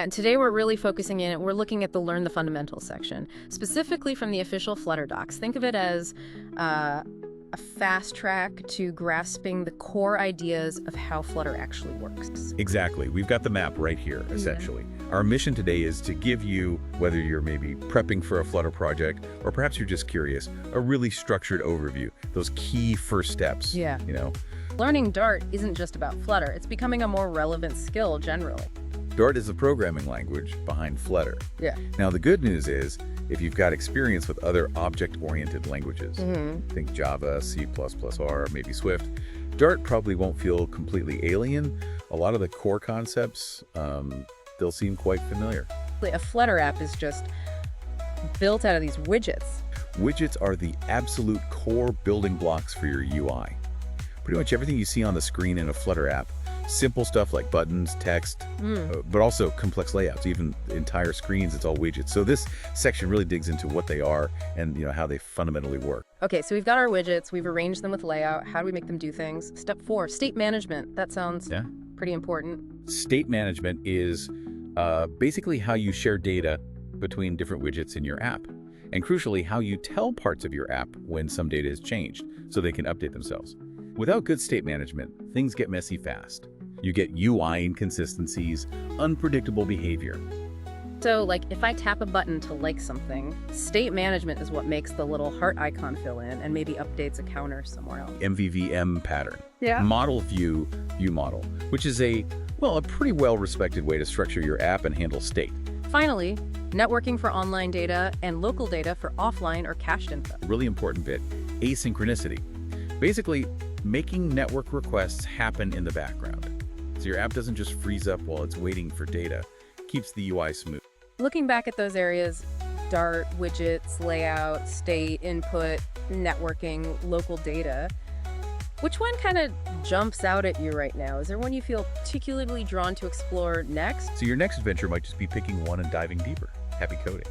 And today we're really focusing in, we're looking at the Learn the Fundamentals section, specifically from the official Flutter docs. Think of it as a fast track to grasping the core ideas of how Flutter actually works. Exactly. We've got the map right here, essentially. Our mission today is to give you, whether you're maybe prepping for a Flutter project, or perhaps you're just curious, a really structured overview, those key first steps, Learning Dart isn't just about Flutter, it's becoming a more relevant skill generally. Dart is the programming language behind Flutter. Now, the good news is, if you've got experience with other object-oriented languages, think Java, C++, R, maybe Swift, Dart probably won't feel completely alien. A lot of the core concepts, they'll seem quite familiar. A Flutter app is just built out of these widgets. Widgets are the absolute core building blocks for your UI. Pretty much everything you see on the screen in a Flutter app, simple stuff like buttons, text, but also complex layouts, even entire screens, it's all widgets. So this section really digs into what they are and how they fundamentally work. Okay, so we've got our widgets, we've arranged them with layout. How do we make them do things? Step 4, state management. That sounds pretty important. State management is basically how you share data between different widgets in your app. And crucially, how you tell parts of your app when some data is changed so they can update themselves. Without good state management, things get messy fast. You get UI inconsistencies, unpredictable behavior. So, if I tap a button to like something, state management is what makes the little heart icon fill in and maybe updates a counter somewhere else. MVVM pattern. Model view model, which is a pretty well-respected way to structure your app and handle state. Finally, networking for online data and local data for offline or cached info. Really important bit, asynchronicity. Basically, making network requests happen in the background. So your app doesn't just freeze up while it's waiting for data. Keeps the UI smooth. Looking back at those areas, Dart, widgets, layout, state, input, networking, local data, which one kind of jumps out at you right now? Is there one you feel particularly drawn to explore next? So your next venture might just be picking one and diving deeper. Happy coding.